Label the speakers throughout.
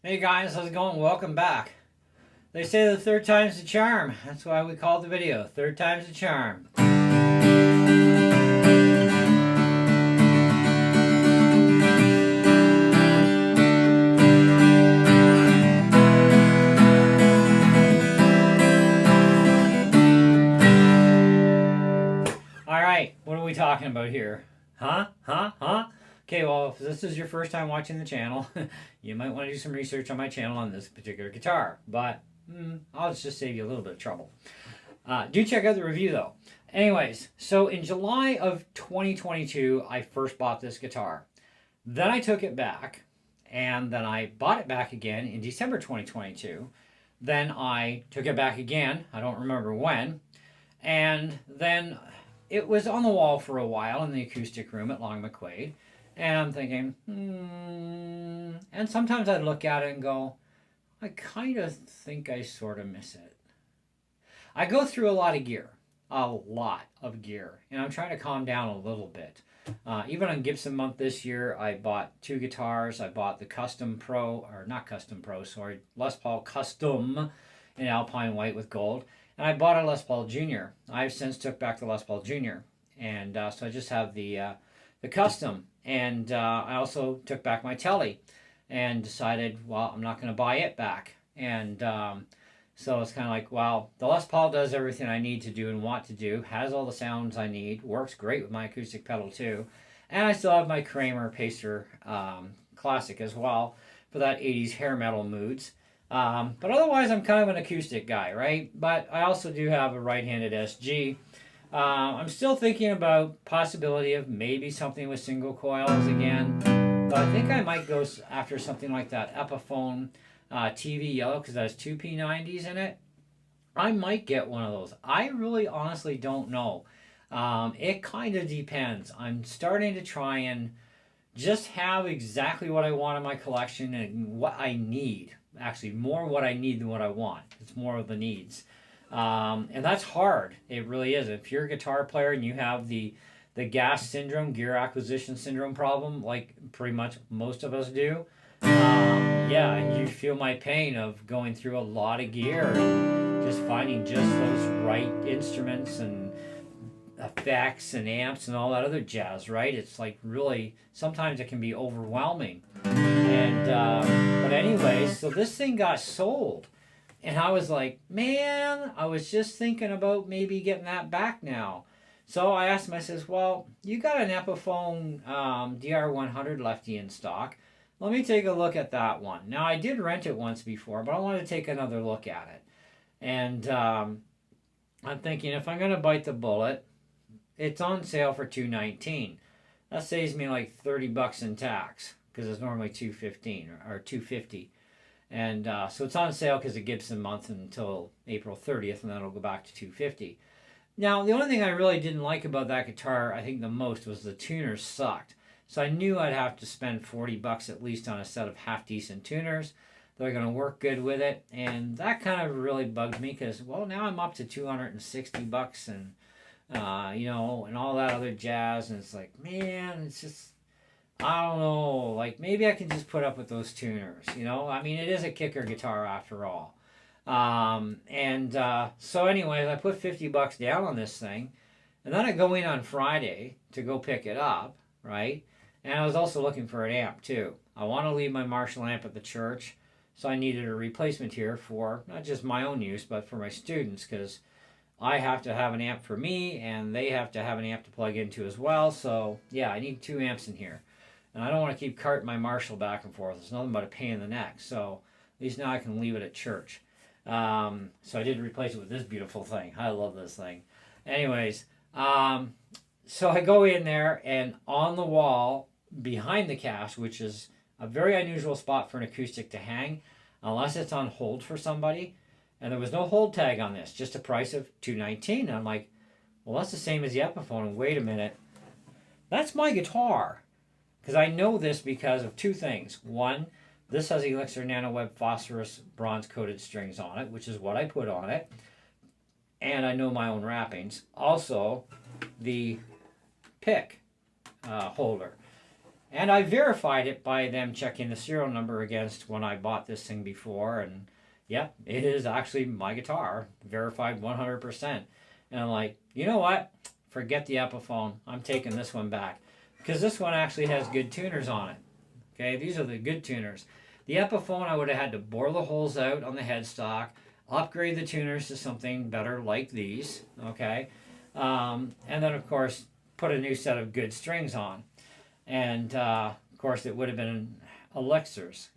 Speaker 1: Hey guys, how's it going? Welcome back. They say the third time's the charm. That's why we called the video Third Time's the Charm. Alright, what are we talking about here? Huh? Okay, well, if this is your first time watching the channel, you might want to do some research on my channel on this particular guitar. But I'll just save you a little bit of trouble. Do check out the review though. Anyways, so in July of 2022, I first bought this guitar. Then I took it back, and then I bought it back again in December 2022. Then I took it back again, I don't remember when, and then it was on the wall for a while in the acoustic room at Long McQuaid. And I'm thinking, and sometimes I'd look at it and go, I kind of think I sort of miss it. I go through a lot of gear, and I'm trying to calm down a little bit. Even on Gibson Month this year, I bought two guitars. I bought the Custom Pro, or not Custom Pro, sorry, Les Paul Custom in Alpine White with gold. And I bought a Les Paul Junior. I've since took back the Les Paul Junior. And so I just have the Custom. And I also took back my Telly and decided, well, I'm not going to buy it back. And so it's kind of like, well, the Les Paul does everything I need to do and want to do, has all the sounds I need, works great with my acoustic pedal too. And I still have my Kramer Pacer Classic as well for that 80s hair metal moods. But otherwise, I'm kind of an acoustic guy, right? But I also do have a right-handed SG. I'm still thinking about possibility of maybe something with single coils again, but I think I might go after something like that Epiphone TV Yellow, because it has two P90s in it. I might get one of those. I really honestly don't know. It kind of depends. I'm starting to try and just have exactly what I want in my collection and what I need. Actually, more what I need than what I want. It's more of the needs. And that's hard. It really is. If you're a guitar player and you have the gas syndrome, gear acquisition syndrome problem, like pretty much most of us do, yeah, you feel my pain of going through a lot of gear and just finding just those right instruments and effects and amps and all that other jazz, right? It's like really, sometimes it can be overwhelming. And, but anyway, so this thing got sold. And I was like, man, I was just thinking about maybe getting that back now. So I asked him, I says, well, you got an Epiphone DR100 lefty in stock. Let me take a look at that one. Now, I did rent it once before, but I wanted to take another look at it. And I'm thinking, if I'm going to bite the bullet, it's on sale for $219. That saves me like $30 in tax, because it's normally $215 or $250. And so it's on sale because of Gibson Month until April 30th, and then it'll go back to $250. Now, the only thing I really didn't like about that guitar, I think the most, was the tuners sucked. So I knew I'd have to spend $40 at least on a set of half-decent tuners that are going to work good with it. And that kind of really bugged me because, well, now I'm up to $260 and, and all that other jazz. And it's like, man, it's just, I don't know, like maybe I can just put up with those tuners, I mean, it is a kicker guitar after all. So anyways, I put $50 down on this thing, and then I go in on Friday to go pick it up, right? And I was also looking for an amp too. I want to leave my Marshall amp at the church, so I needed a replacement here for not just my own use, but for my students, because I have to have an amp for me, and they have to have an amp to plug into as well. So yeah, I need two amps in here. And I don't want to keep carting my Marshall back and forth. It's nothing but a pain in the neck. So at least now I can leave it at church. So I did replace it with this beautiful thing. I love this thing. Anyways, so I go in there, and on the wall behind the cache, which is a very unusual spot for an acoustic to hang, unless it's on hold for somebody, and there was no hold tag on this, just a price of $219. And I'm like, well, that's the same as the Epiphone. And wait a minute, that's my guitar. Because I know this because of two things. One, this has Elixir NanoWeb phosphorus bronze-coated strings on it, which is what I put on it. And I know my own wrappings. Also, the pick holder. And I verified it by them checking the serial number against when I bought this thing before, and yeah, it is actually my guitar, verified 100%. And I'm like, you know what? Forget the Epiphone. I'm taking this one back because this one actually has good tuners on it. Okay, these are the good tuners. The Epiphone, I would have had to bore the holes out on the headstock, upgrade the tuners to something better like these. Okay, and then of course put a new set of good strings on, and of course it would have been elixirs.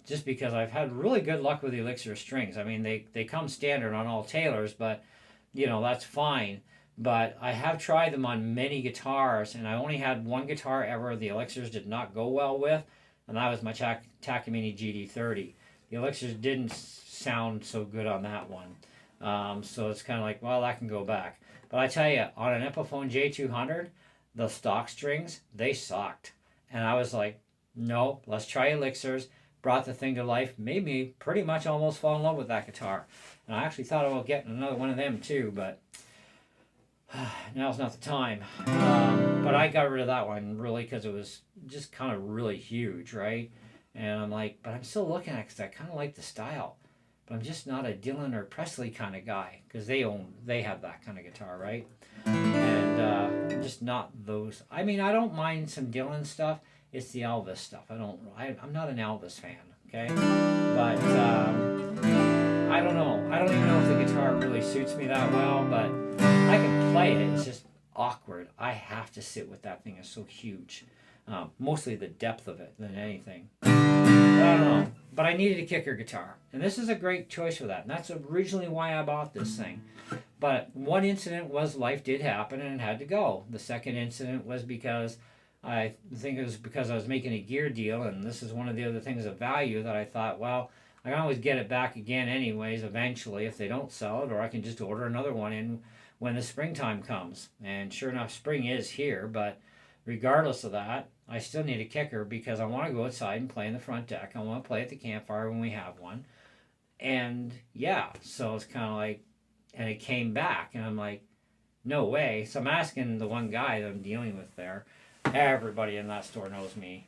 Speaker 1: Just because I've had really good luck with the elixir strings. I mean, they come standard on all Taylors, but that's fine. But I have tried them on many guitars, and I only had one guitar ever the elixirs did not go well with, and that was my Takamine GD30. The elixirs didn't sound so good on that one. So it's kind of like, well, that can go back. But I tell you, on an Epiphone J200, the stock strings, they sucked. And I was like, no, let's try elixirs. Brought the thing to life, made me pretty much almost fall in love with that guitar. And I actually thought about getting another one of them too, but now's not the time. But I got rid of that one really because it was just kind of really huge, right? And I'm like, but I'm still looking at it because I kind of like the style. But I'm just not a Dylan or Presley kind of guy because they have that kind of guitar, right? And I'm just not those. I mean, I don't mind some Dylan stuff. It's the Elvis stuff. I'm not an Elvis fan, okay? But I don't know. I don't even know if the guitar really suits me that well, but I can play it. It's just awkward. I have to sit with that thing. It's so huge. Mostly the depth of it than anything. But I don't know. But I needed a kicker guitar. And this is a great choice for that. And that's originally why I bought this thing. But one incident was life did happen and it had to go. The second incident was because I think it was because I was making a gear deal, and this is one of the other things of value that I thought, well, I can always get it back again anyways eventually if they don't sell it, or I can just order another one in when the springtime comes. And sure enough, spring is here, but regardless of that, I still need a kicker because I want to go outside and play in the front deck. I want to play at the campfire when we have one. And yeah, so it's kind of like, and it came back, and I'm like, no way. So I'm asking the one guy that I'm dealing with there. Everybody in that store knows me.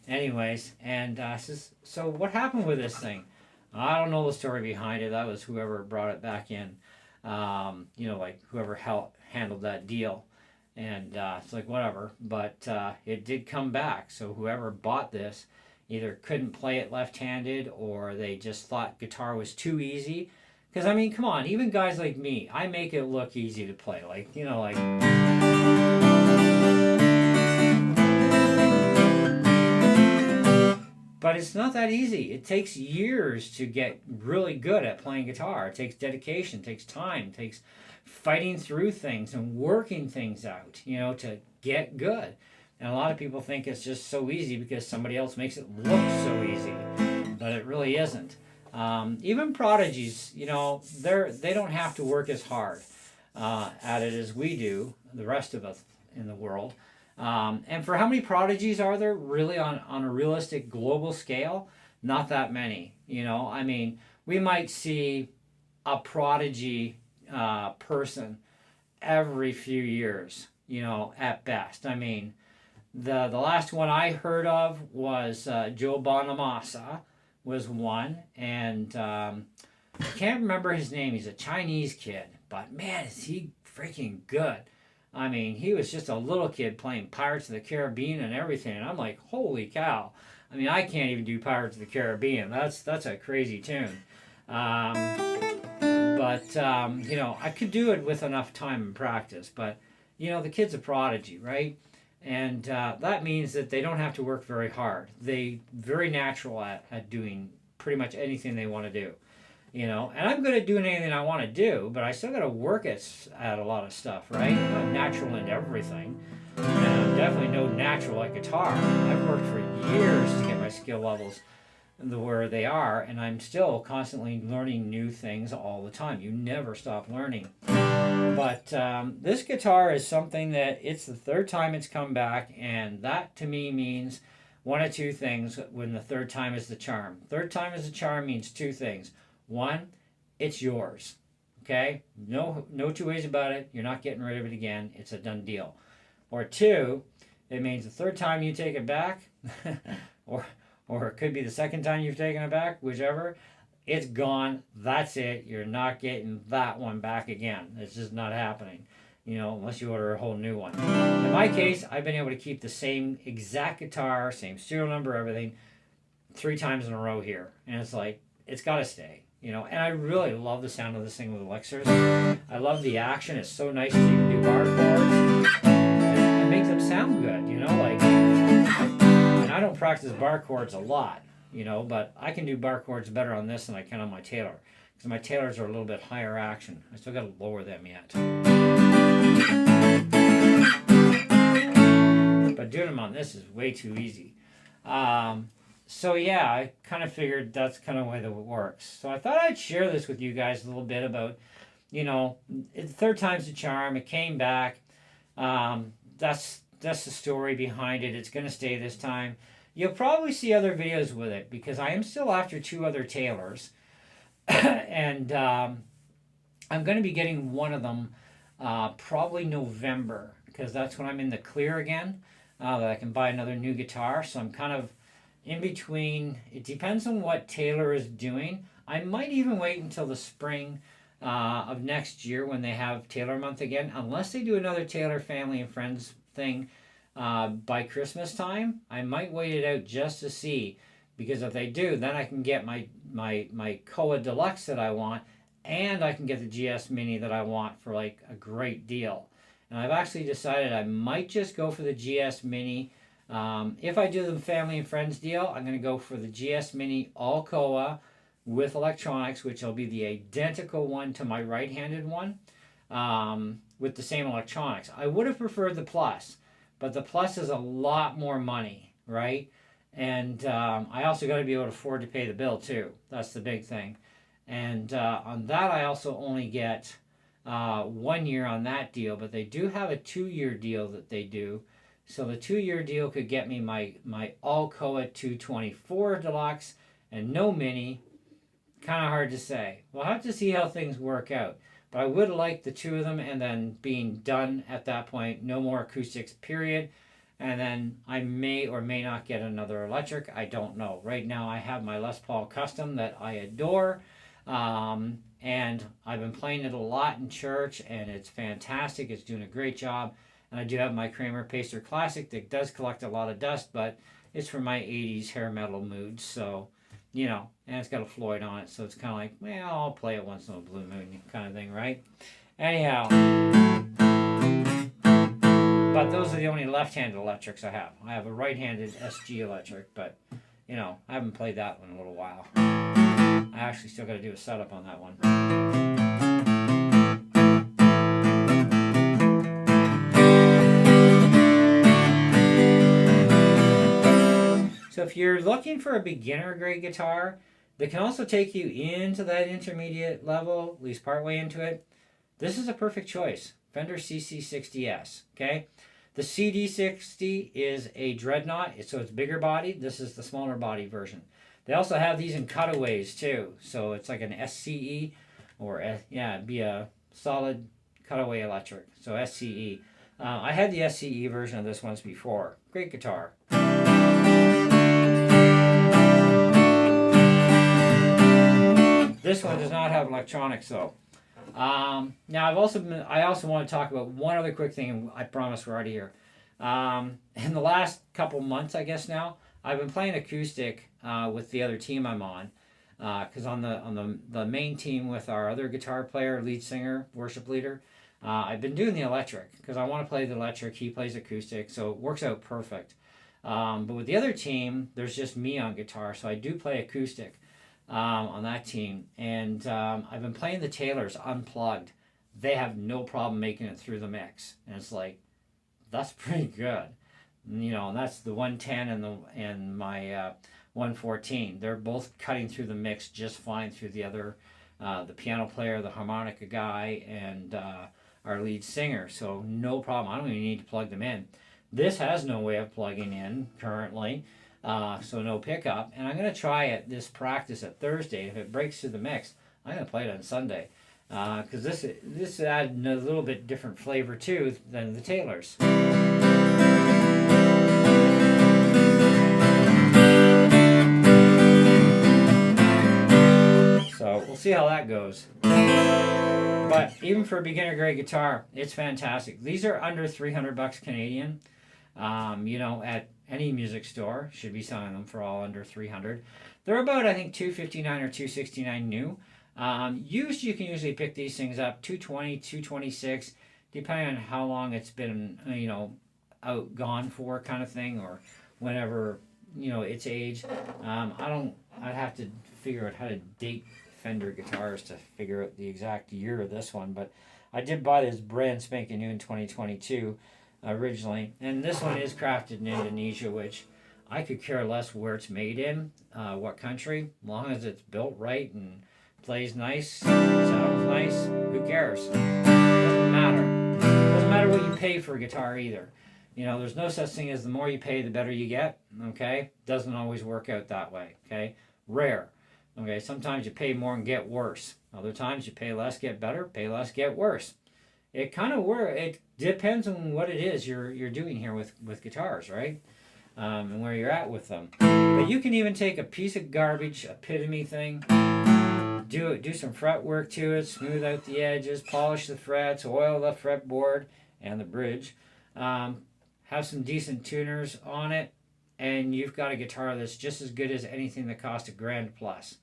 Speaker 1: Anyways, and says, so what happened with this thing? I don't know the story behind it. That was whoever brought it back in. Like whoever handled that deal. And it's like, whatever. But it did come back. So whoever bought this either couldn't play it left-handed or they just thought guitar was too easy. Because, I mean, come on. Even guys like me, I make it look easy to play. Like. But it's not that easy. It takes years to get really good at playing guitar. It takes dedication, it takes time, it takes fighting through things and working things out, to get good. And a lot of people think it's just so easy because somebody else makes it look so easy. But it really isn't. Even prodigies, they don't have to work as hard at it as we do, the rest of us in the world. And for how many prodigies are there really on a realistic global scale? Not that many. I mean, we might see a prodigy person every few years, at best. I mean, the last one I heard of was Joe Bonamassa was one, and I can't remember his name. He's a Chinese kid, but man, is he freaking good. I mean, he was just a little kid playing Pirates of the Caribbean and everything, and I'm like, holy cow. I mean, I can't even do Pirates of the Caribbean. That's a crazy tune. I could do it with enough time and practice, but, the kid's a prodigy, right? And that means that they don't have to work very hard. They're very natural at doing pretty much anything they want to do. And I'm good at doing anything I want to do, but I still got to work at a lot of stuff, right? I'm not natural in everything, and I'm definitely no natural at guitar. I've worked for years to get my skill levels where they are, and I'm still constantly learning new things all the time. You never stop learning. But this guitar is something that it's the third time it's come back, and that to me means one of two things when the third time is the charm. Third time is the charm means two things. One, it's yours. Okay? No two ways about it. You're not getting rid of it again. It's a done deal. Or two, It means the third time you take it back, or it could be the second time you've taken it back, whichever, it's gone. That's it. You're not getting that one back again. It's just not happening, unless you order a whole new one. In my case, I've been able to keep the same exact guitar, same serial number, everything, 3 times in a row here. And it's like, it's got to stay, And I really love the sound of this thing with elixirs. I love the action. It's so nice that you can do bar chords. It makes them sound good, and I don't practice bar chords a lot, but I can do bar chords better on this than I can on my Taylor, because my Taylors are a little bit higher action. I still got to lower them yet. But doing them on this is way too easy. So yeah, I kind of figured that's kind of the way that it works. So I thought I'd share this with you guys a little bit about, the third time's the charm. It came back. That's the story behind it. It's going to stay this time. You'll probably see other videos with it, because I am still after 2 other Taylors. And I'm going to be getting one of them probably November, because that's when I'm in the clear again, that I can buy another new guitar. So I'm kind of in between. It depends on what Taylor is doing. I might even wait until the spring of next year when they have Taylor month again, unless they do another Taylor family and friends thing by Christmas time. I might wait it out just to see, because if they do, then I can get my Koa Deluxe that I want, and I can get the GS Mini that I want for like a great deal. And I've actually decided I might just go for the GS Mini. If I do the family and friends deal, I'm going to go for the GS Mini all Koa with electronics, which will be the identical one to my right-handed one, with the same electronics. I would have preferred the Plus, but the Plus is a lot more money, right? And I also got to be able to afford to pay the bill too. That's the big thing. And on that, I also only get 1 year on that deal, but they do have a 2-year deal that they do. So the 2-year deal could get me my all Koa 224 Deluxe and no Mini. Kind of hard to say. We'll have to see how things work out. But I would like the 2 of them, and then being done at that point, no more acoustics, period. And then I may or may not get another electric. I don't know. Right now I have my Les Paul Custom that I adore. And I've been playing it a lot in church, and it's fantastic. It's doing a great job. And I do have my Kramer Pacer Classic that does collect a lot of dust, but it's for my 80s hair metal moods. So, and it's got a Floyd on it, so it's kind of like, well, I'll play it once in a blue moon kind of thing, right? Anyhow, but those are the only left-handed electrics I have. I have a right-handed SG electric, but, I haven't played that one in a little while. I actually still got to do a setup on that one. So if you're looking for a beginner grade guitar that can also take you into that intermediate level, at least partway into it, this is a perfect choice. Fender CC60S, okay? The CD60 is a dreadnought, so it's bigger body. This is the smaller body version. They also have these in cutaways too, so it's like an SCE, or it'd be a solid cutaway electric, so SCE. I had the SCE version of this once before. Great guitar. This one does not have electronics though. Now I also want to talk about one other quick thing, and I promise we're out of here. In the last couple months, I guess now, I've been playing acoustic with the other team I'm on, because on the main team with our other guitar player, lead singer, worship leader, I've been doing the electric because I want to play the electric. He plays acoustic, so it works out perfect. But with the other team, there's just me on guitar, so I do play acoustic on that team. And I've been playing the Taylors unplugged. They have no problem making it through the mix, and it's like, that's pretty good. And that's the 110 and my 114. They're both cutting through the mix just fine through the other, the piano player, the harmonica guy, and our lead singer. So no problem. I don't even need to plug them in. This has no way of plugging in currently, so no pickup. And I'm going to try it this practice at Thursday. If it breaks through the mix, I'm going to play it on Sunday, because this added a little bit different flavor too than the Taylors. So we'll see how that goes. But even for a beginner grade guitar, it's fantastic. These are under $300 Canadian. At any music store should be selling them for all under 300. They're about, I think, $259 or $269 new. Used, you can usually pick these things up $220, $226, depending on how long it's been, out gone for, kind of thing, or whenever its age. I'd have to figure out how to date Fender guitars to figure out the exact year of this one, but I did buy this brand spanking new in 2022 originally, and this one is crafted in Indonesia, which I could care less where it's made in, what country, as long as it's built right and plays nice, sounds nice, who cares? Doesn't matter. Doesn't matter what you pay for a guitar either. There's no such thing as the more you pay, the better you get, okay? Doesn't always work out that way, okay? Rare. Okay, sometimes you pay more and get worse. Other times you pay less, get better, pay less, get worse. It kind of it depends on what it is you're doing here with guitars, right? And where you're at with them. But you can even take a piece of garbage, epitome thing, do some fret work to it, smooth out the edges, polish the frets, oil the fretboard and the bridge, have some decent tuners on it, and you've got a guitar that's just as good as anything that costs $1,000 plus.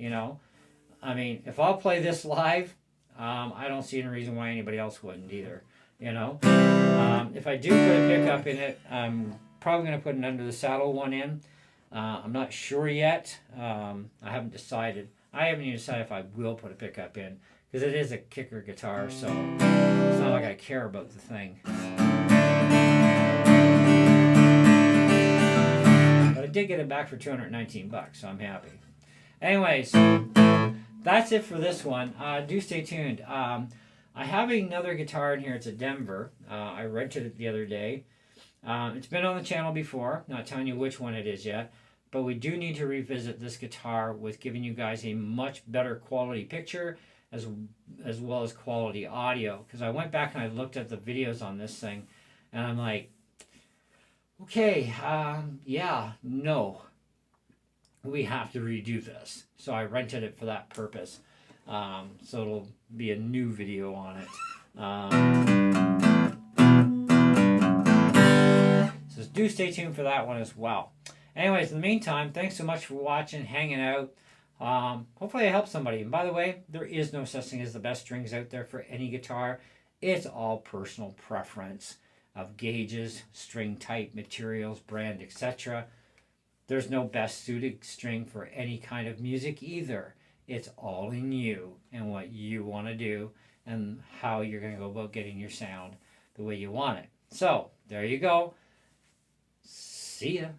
Speaker 1: If I'll play this live, I don't see any reason why anybody else wouldn't either. If I do put a pickup in it, I'm probably going to put an under the saddle one in. I'm not sure yet. I haven't decided. I haven't even decided if I will put a pickup in, because it is a kicker guitar, so it's not like I care about the thing. But I did get it back for $219, so I'm happy. Anyways, that's it for this one. Do stay tuned. I have another guitar in here. It's a Denver. I rented it the other day. It's been on the channel before. Not telling you which one it is yet. But we do need to revisit this guitar with giving you guys a much better quality picture as well as quality audio. Because I went back and I looked at the videos on this thing. And I'm like, okay, no. We have to redo this. So I rented it for that purpose. So it'll be a new video on it. So do stay tuned for that one as well. Anyways, in the meantime, thanks so much for watching, hanging out. Hopefully I helped somebody. And by the way, there is no such thing as the best strings out there for any guitar. It's all personal preference of gauges, string type, materials, brand, etc. There's no best suited string for any kind of music either. It's all in you and what you want to do and how you're going to go about getting your sound the way you want it. So, there you go. See ya.